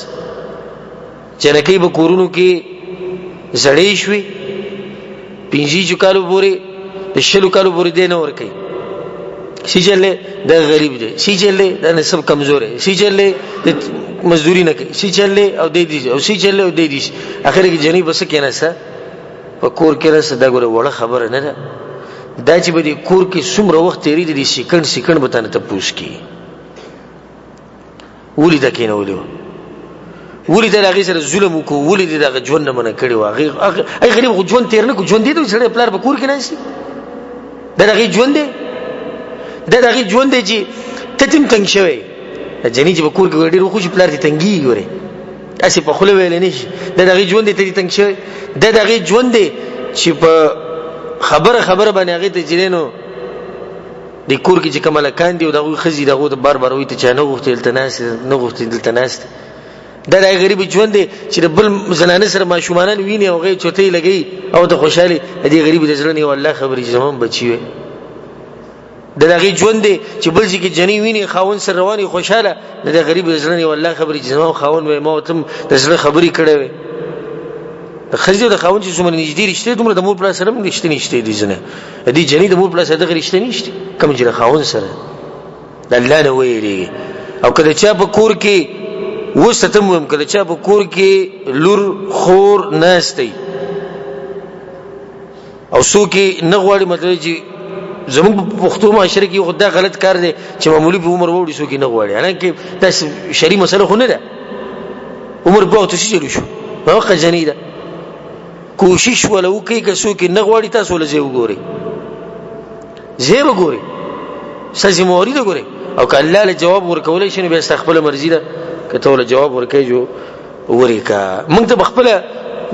Speaker 1: جنکی به کورونو کې زړې شوي 15 کالو پورې د 20 کالو پورې دینه ور کوي سی چلے دا غریب دی سی چلے دا نسب کمزور ہے سی چلے مزدوری نه کوي سی چلے او دی دي او سی چلے او دی دي اخر کې جنې بس کېنه سا په کور کې راس دا ګوره وړه خبره نه ده دا چې به د کور کې څومره وخت تیری دي سکند به تانه ته پوښ کی ولې دا کېنه ولې دا هغه سره ظلم وکړو ولې دا ژوند نه منه کړی واغې هغه غریب ژوند تیر نه کو ژوند دی سره پلار په کور کې نه شي دا هغه ژوند دی دا دغه ژوند دی چې تتم تنگ شوی جنې چې په کور کې ډېر خو چې پلار دې تنګي ګوره اسی په خله ویل نه شي دا دغه ژوند دی ته تنگ شوی دا دغه ژوند دی چې په خبره باندې هغه ته جنینو د کور کې چې کماله کاندي او دغه خزي دغه بار وي ته چانه غوښتل تناس نه غوښتل تناس دا غریب ژوند دی چې بل زنانه سره ماشومان ویني او غي چوتې لګي او د خوشحالي دې غریب د ځلني والله خبرې زمون بچي وي دغه ژوند دی چې بل ځکه جنې ویني خاون سره رواني خوشاله د غریب ځلني والله خبرې زمون خاون وي ما تم د زړه خبرې کړې وي د خځې د خاون چې څومره نږدې رښتې دومره د مور پلا سره رښتې نشته دي ځنه دې جنې د مور پلا سره د رښتې نشته کوم چې خاون سره د الله نه ویریږي او کله چې په کور کې وستم هم کله چې په کور کې لور خور ناشتي او څوک نه غواړي مطلب چې زموږ پښتو معاشره کې خدای غلط کار دی چې معمولی په عمر وړي څوک نه غواړي حالانکه دا شری مسله خو نه ده عمر په وخت شي جوړ شو واقع جنې ده کوشش ولو کوي که څوک نه غواړي تاسو له زیو ګوري زیو ګوري سزي موري ده ګوري او که الله له جواب ورکولای شي نو به استغفر مرزي ده که ته له جواب ورکې جو وريکا موږ ته خپل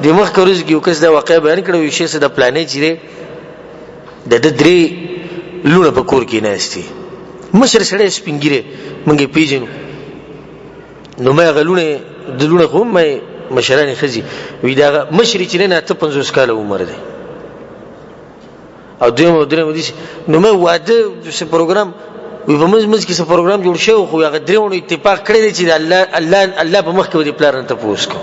Speaker 1: د مخ کورز کې وکړه دا واقع بیان کړو یو شی څه د پلانې چیرې د درې لونه په کور کې نهستي مشر سره سپینګيره مونږه پیژنو نو ما غلونه د لونه خو مې مشرانه خزي وی دا مشر چې نه ته 50 کال عمر دی او درې مې نو مې واده څه پروګرام وی په مز کې څه پروګرام جوړ شو خو هغه درېونو اتفاق کړی دی چې الله په مخ کې دی پلان ته پوښتنه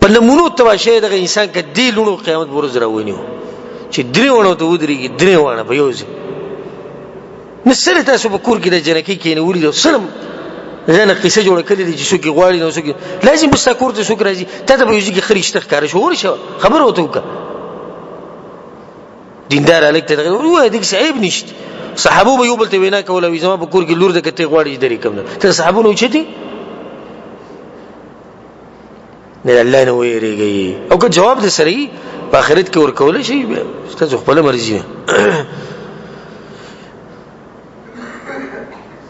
Speaker 1: په نمونو تواشه د انسان کې دی لونو قیامت ورځ راوونیو چې درېونو ته ودرېږي درېونه په یوځ نسره تاسو په کور کې د جنکی کې نه ولید سلام زنه قصه جوړ کړی دي چې څوک غواړي نو څوک لازم مستقور ته څوک راځي ته په یوځ کې خريشت ښکار شو ورشه خبر وته وکړه دیندار الک ته وای دې صاحب نشته صحابو به یو بل ته وینا کوله وي زما په کور کې لور د کته غواړي درې کوم ته صحابو نو چتي نه الله نه ویریږي او که جواب دې سره په آخرت کې ورکول شي تاسو خپل مرزي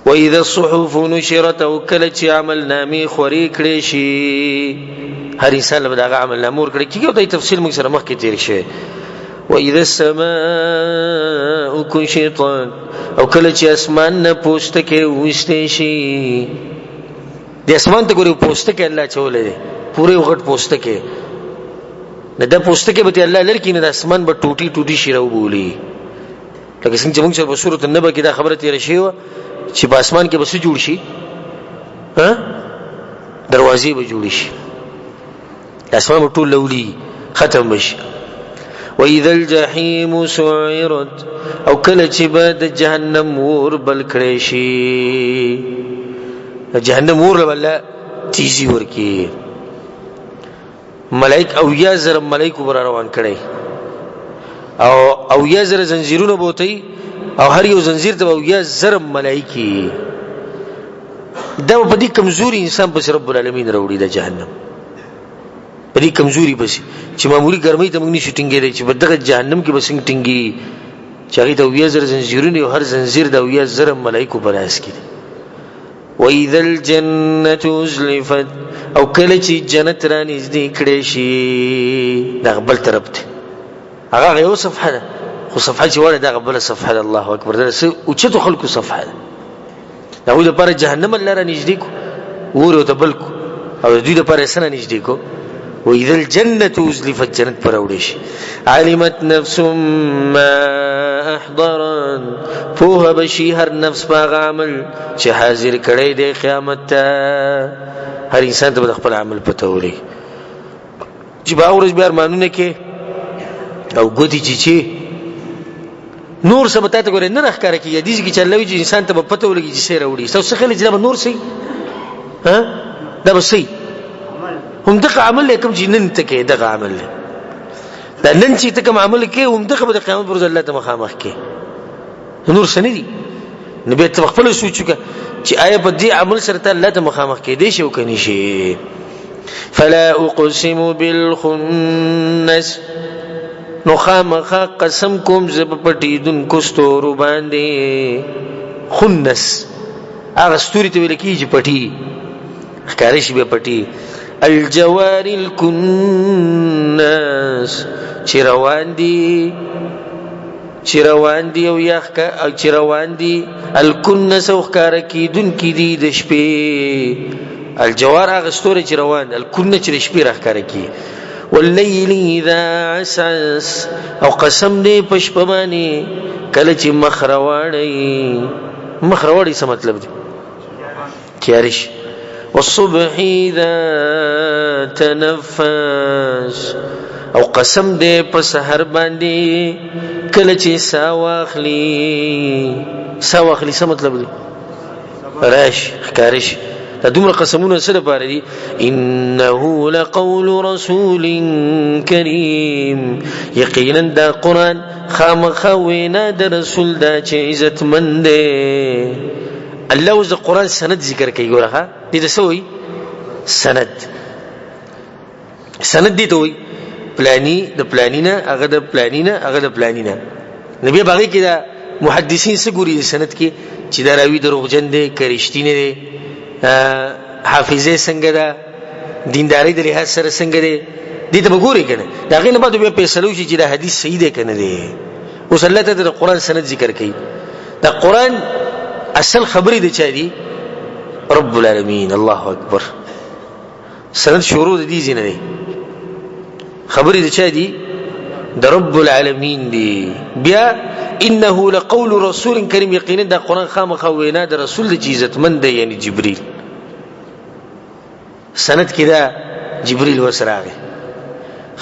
Speaker 1: واذا الصحف نشرت او کله چې عمل نامې خوري کړي شي هر انسان به دا عمل نامور کړي کیږي او د تفصیل موږ سره مخکې تیر شي واذا السماء كشطت او کله چې اسمان نه پوسټه کې وشته شي د اسمان ته ګوري پوسټه کې الله چولې پوره وغټ پوسټه کې نه د پوسټه کې به الله لړکی نه د اسمان به ټوټي ټوټي شیرو بولی لکه څنګه چې موږ په سورۃ النبأ کې دا خبره تیر شي چې په اسمان کې به څه جوړ شي دروازې به جوړ شي اسمان ټول لولي ختم بشي وَإِذَا الْجَحِيمُ سُعِّرَتْ او کله چې به د جهنم اور بل کړي شي جهنم اور ولا تیزی ورکی ملائک او یا زر ملائکو بر روان کړي او یا زر زنجیرونه بوتي او هر یو زنجیر ته او یا زر ملائکی دا په دې کمزوري انسان په رب العالمین راوړي د جهنم په دې کمزوري بس چې معمولی ګرمۍ ته موږ نشو ټینګې دی چې په دغه جهنم کې بسنګ ټینګي چې هغه ته ویا زر زنجیرونه او هر زنجیر د ویا زر ملائکو براس کړي وَإِذَا الْجَنَّةُ أُزْلِفَتْ او کله چې جنت را نږدې کړي شي دا بل طرف ته هغه یو صفحه ده خو صفحه چې وره دا بل صفحه ده الله اکبر دا او چې خلکو صفحه ده دا وې لپاره جهنم الله را نږدې کو ور ته بل کو او دوی لپاره سره نږدې کو وَإِذَا الْجَنَّةُ أُزْلِفَتْ جنت پر وړي شي عَلِمَتْ نَفْسٌ مَا أَحْضَرَتْ فوها بشي هر نفس باغ عمل چې حاضر کړي دی قیامت ته هر انسان ته خپل عمل پته ولي چې باورج بیا مانونه کې او ګوتی چې نور سبته ته ګورې نه راخاره کې حدیث کې چلوي چې انسان ته پته ولګي چې سره وړي تاسو خلک چې نور سي ها دا به سي هم دغه عمل کوم چې نن ته کې دغه عمل دا نن چې ته کوم عمل کې هم دغه د قیامت پر الله ته مخامخ کې نور سنې دي نبی ته خپل سوچوکه چې آیا په دې عمل سره ته الله ته مخامخ کې دي شو کني شي فلا اقسم بالخنس نو خامخ قسم کوم زب پټیدون کو ستورو باندې خنس هغه ستوري ته ویل کیږي پټي ښکارې شي به پټي الجوار الكناس چروان دی او یخکا او چروان دی الکنس او خکار کی دن کی دی د شپې الجوار هغه ستوري چروان الکنس چې د شپې راخکار کی والليل اذا عسعس او قسم دی پشپ باندې کله چې مخروړی څه مطلب دی کیارش والصبح اذا تنفس او قسم دې په سحر باندې کله چې ساواخلی څه مطلب دی راش خکارش دا دومره قسمونه سره پاره دي انه لقول رسول کریم یقینا دا قران خامخوینا د رسول دا چې عزت مند الله ز قران سند ذکر کوي ګوره دې څه وي سند دي ته وي پلاني د پلانینا هغه د پلانینا نبی باغی کې دا محدثین څه ګوري سند کې چې دا راوی دروغجن دي کرشتینه دي حافظه څنګه ده دینداری د لحاظ سره څنګه ده دې ته وګورئ کنه دا غي نه بعد به فیصله وشي چې دا حدیث صحیح ده کنه دی اوس الله ته د قران سند ذکر کوي دا قران اصل خبرې د چا دي رب العالمین الله اکبر سند شروع دي زینه دي خبرې د چا دي د رب العالمین دي بیا انه لقول رسول کریم یقینا دا قران خامخ وینا د رسول د عزت مند یعنی جبريل سند کې دا جبريل وسراغه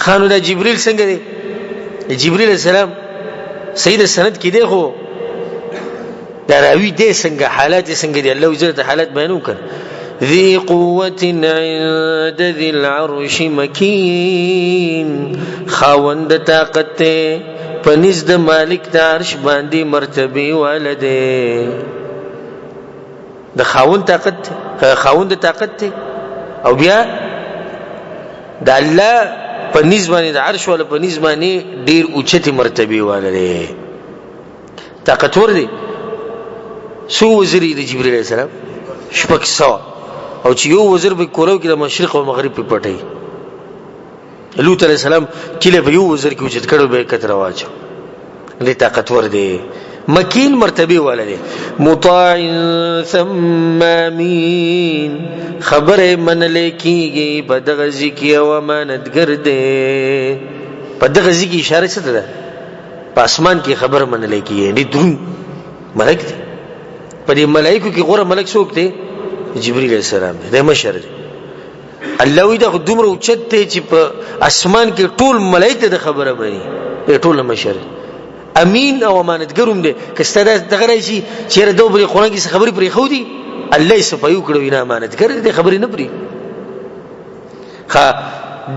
Speaker 1: خانو دا جبريل څنګه دی جبريل السلام سید سند کې دی خو دا راوی دی څنګه حالات څنګه دی الله عزت حالات بیانو کړ ذي قوة عند ذي العرش مكين خاوند طاقت پنځ د مالک د عرش باندې مرتبه والده د خاوند طاقت او بیا د الله پنځ باندې د عرش ولا پنځ باندې ډیر اوچته مرتبه والده طاقت ور دي سو وزري د جبريل عليه السلام شپږ سو او چې یو وزر به کولو کې د مشرق او مغرب په پټي لوط علیہ السلام کله به یو وزر کې وجد کړو به کتر واچو لې طاقت ور دي مکین مرتبه والده مطاع ثم امین خبره من لیکيږي په دغه ځکه او امانتګر دی په دغه ځکه اشاره څه ده په اسمان کې خبر من لیکيږي دي درون ملک دی په دې ملائکه کې غوړه ملک څوک دی جبريل عليه السلام دی مشر دی الله وی دا دومره اوچت ته چې په اسمان کې ټول ملائکه د خبره بني ټول مشر امین او امانتګروم دی که ستاسو دغه راشي چیرې دوه بری قرآن کې خبرې پرې خو دي الله یې صفایو کړو نه امانتګر دي خبرې نه پرې ها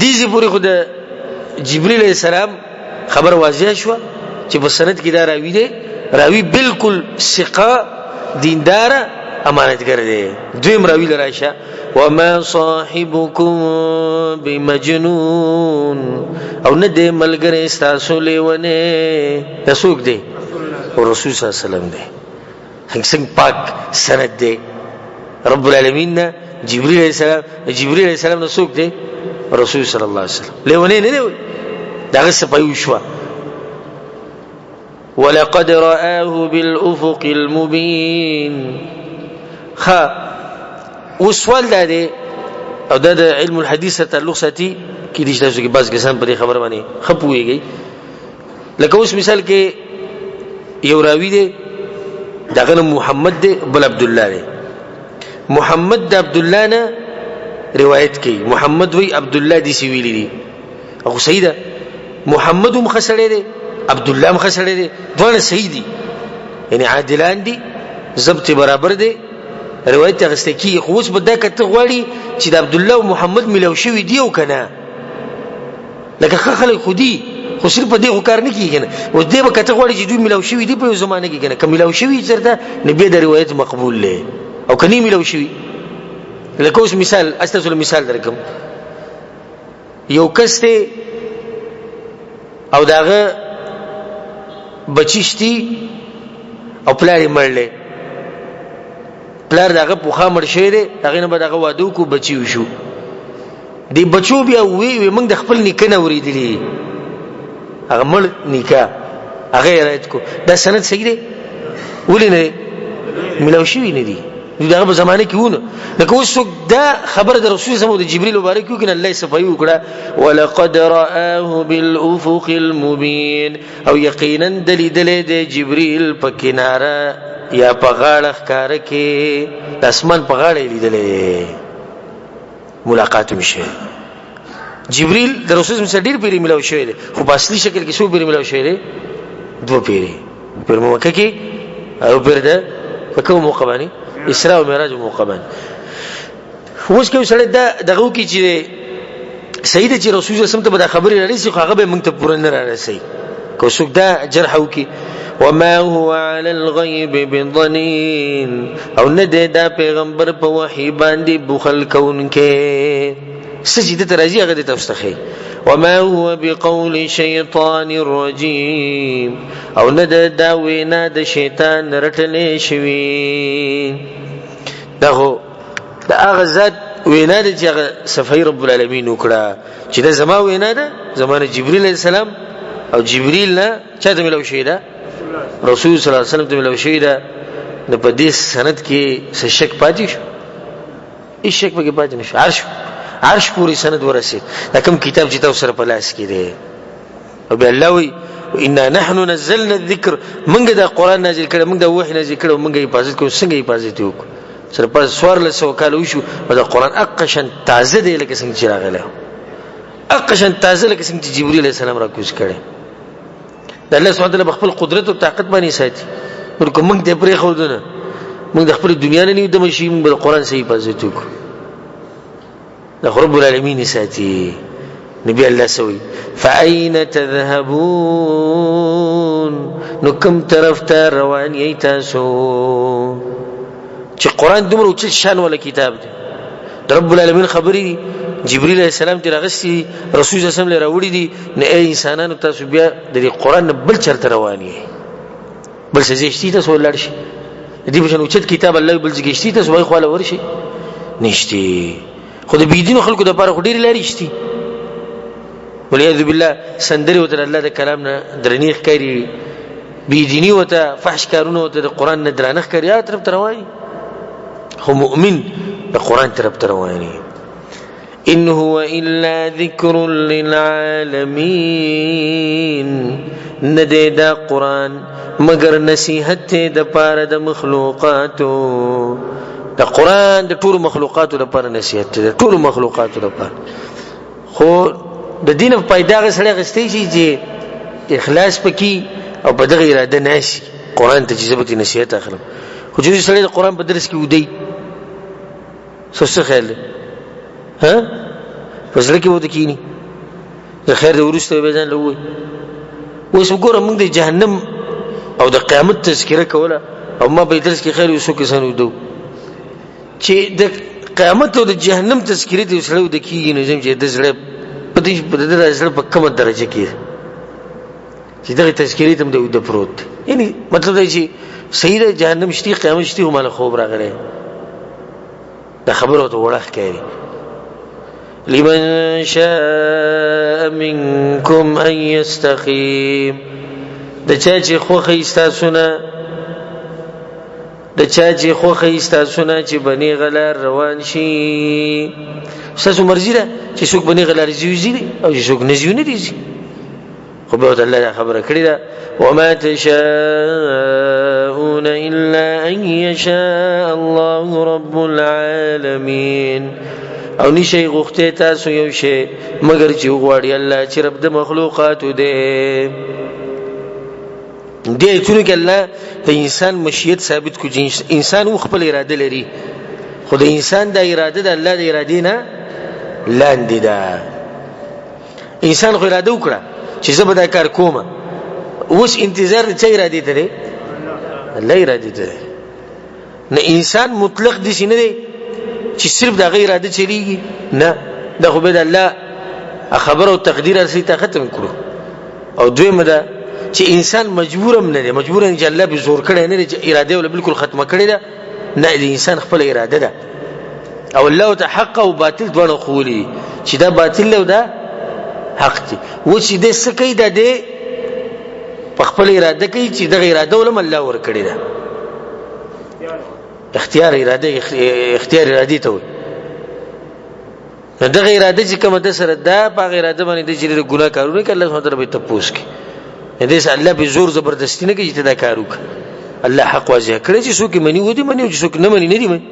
Speaker 1: دیږي پوری خو د جبرئیل علیہ السلام خبر واضح شو چې په سند کې دا راوی دی راوی بالکل ثقه دیندار امانتګر دی دویم راوی لراشه وما صاحبكم بمجنون او نه دې ملګری تاسو لیونه تاسو دې او رسول صلی الله علیه وسلم دې څنګه پاک سند دی رب العالمین جبرئیل علیہ السلام نو څوک دی رسول صلی الله علیه وسلم لیونه نه دی دا څه پيو شو ولقد رآه بالافق المبين وسوال ده او د علم الحديث تعلق ساتي کې دي تاسو کې بعض کسان په خبر باندې خپويږي لکه اوس مثال کې یو راوی دی دغه محمد دی بل عبد الله دی محمد د عبد الله نه روایت کوي محمد وی عبد الله دی سی ویلی دی او صحیح ده محمد هم خسړی دی عبد الله هم خسړی دی دوه صحیح دي یعنی عادلان دي ضبط برابر دی روایت غسته کی خو اوس بده کته غواړي چې د عبد الله او محمد ملو شوی دی او کنه لکه خلک خودي خو صرف په دې کار نه کیږي نه او دې به کته غواړي چې دوی ملو شوی دی په زمانه کې کنه کملو شوی چرته نبی د روایت مقبول له او کني ملو شوی لکه اوس مثال استاسو مثال درکم یو کسته او داغه بچیشتي او پلاری مړلې پلار داغه پوخا مړ شوی دی هغه نه به داغه وادو کو بچی وشو دی بچو بیا وی موږ د خپل نکنه ورېدلی هغه مړ نکاح هغه رایت کو دا سند صحیح دی ولې نه ملو شوی نه دی دغه په زمانه کې ونه لکه اوس دا خبر د رسول صلی الله علیه وسلم د جبرئیل مبارک یو کنه الله صفایو کړه ولقد رآه بالافق المبين او یقینا دلیدل د جبرئیل په کناره یا په غاړه ښکار کې د اسمان په غاړه لیدلې ملاقات مشه جبرئیل د رسول صلی الله علیه وسلم ډیر پیری ملو شوی دی خو په اصلي شکل کې څو پیری ملو شوی دی دوه پیری پر مکه کې او پر د په کوم موقع باندې اسراء و معراج موقع باندې اوس کې سره دغه کې چې سید چې رسول الله صلی الله علیه وسلم ته خبرې لري خو هغه به موږ ته پوره نه رارسي کو څوک دا جرح وکي وما هو على الغيب بضنين او نه دا پیغمبر په وحی باندې بخل کونکي سجده ترازی هغه د تفسخي وما هو بقول شيطان الرجيم او نه دا وینا د شیطان رټلې شوی دغه د هغه ذات وینا د چې صفای رب العالمین وکړه چې دا زما وینا ده زمانه جبرئیل علیہ السلام او جبرئیل نه چاته ملو شي دا رسول صلی الله علیه وسلم ته ملو شي دا د په دې سند کې څه شک پاتې شو هیڅ شک پکې پاتې نشو عرش پوری سند ورسید دا کوم کتاب چې تاسو سره په لاس کې دی او به الله وی انا نحن نزلنا الذکر موږ دا قران نازل کړو موږ دا وحی نازل کړو موږ حفاظت کوو څنګه حفاظت وکړو سره په سوار له سو کال وشو دا قران اقشن تازه دی لکه څنګه چې راغله اقشن تازه لکه څنګه چې جبرئیل علیہ السلام را کوز کړي د الله سبحانه وتعالى خپل قدرت او طاقت باندې ساتي ورکه موږ ته پرې خو دونه موږ د خپل دنیا نه نیو د مشي موږ د قران صحیح حفاظت وکړو د رب العالمین ساتي نبی الله سوي فاين تذهبون نو کوم طرف ته روان یی تاسو چې قران دومره چې شان ولا کتاب دی رب العالمین خبري جبرئیل علیہ السلام ته راغسي رسول صلی الله علیه وسلم راوړي دي نه انسانانو تاسو بیا د قران بل چرته روان یی بل څه زیشتي تاسو ولر شي دې په شنو چې کتاب الله بل ځګشتي تاسو وای خو له ورشي نشتی خو د بيدینو خلکو د لپاره ډیر لري شتي ولعیاذ بالله سندري وته الله د کلام نه درنیخ کوي بيدینی وته فحش کارونه وته د قران نه درنخ کوي یا طرف تروي هو مؤمن د قران طرف تروي ان هو الا ذکر للعالمین ندی دا قران مگر نصیحت د پاره د مخلوقاتو دا قران د ټول مخلوقاتو لپاره نصیحت ده ټول مخلوقاتو لپاره خو د دین په پیدا غسړې غستې شي چې اخلاص پکې او په دغه اراده ناشي قران ته چې زبته نصیحت اخلم خو چې سړی د قران په درس کې ودی څه خیال ها فزړه کې ود کینی د خیر د ورسته به ځان لوي اوس وګوره موږ د جهنم او د قیامت تذکره کوله او ما په درس کې خیر وسو کې سن ودو چې د قیامت او د جهنم تذکره دې سره ود کیږي نو چې د زړه په دې په کومه درجه کې چې دغه تذکره ته د پروت یعنی مطلب دی چې صحیح د جهنم شتي قیامت شتي هم له خوب راغلی دا خبره ته وړه کوي لمن شاء منكم ان يستقيم د چا چې خوخه استاسونه چې بني غلار روان شي ساسو مرزي ده چې څوک بني غلار زیوزي او چې څوک نزیونه دي خو به الله خبره کړی ده وما تشاءون الا ان يشاء الله رب العالمين او نشي غوښته تاسو یو شی مگر چې غواړي الله چې رب د مخلوقات دی ټول کې الله د انسان مشیت ثابت کو چې انسان خپل اراده لري خو د انسان د اراده د الله د اراده نه لاندې ده انسان خو اراده وکړه چې زه به دا کار کوم اوس انتظار د چا اراده ته دی الله اراده ته نه انسان مطلق دي نه دی چې صرف د غیر اراده چلیږي نه دا خو به د الله خبر او تقدیر ارسي ته ختم کړو او دویمه ده چې انسان مجبور هم نه دی مجبور ان الله به زور کړي نه دی چې اراده ول بالکل ختمه کړي ده نه د انسان خپل اراده ده او الله ته حق او باطل دونه خولي چې دا باطل له ده حق دي و چې د سکه ده د خپل اراده کوي چې د اراده ول الله ور کړي ده اختیار اراده ته وي دغه اراده چې کومه د سره ده په اراده باندې د جری ګناه کارونه کوي الله سبحانه وتعالى به تپوس کوي دې سره الله به زور زبردستی نه کوي چې دا کار وکړي الله حق واضح کړی چې څوک منی ودی منی او چې څوک نه منی نه دی منی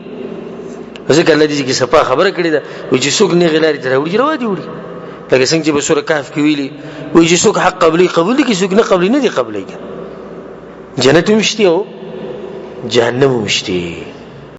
Speaker 1: ځکه الله دې کې صفه خبره کړې ده و چې څوک نه غلاري تر وړي روا دی وړي لکه څنګه چې په سورہ کهف کې ویلي و چې څوک حق قبلي قبول دي څوک نه قبلي نه دي قبلي جنت مشتي او جهنم مشتي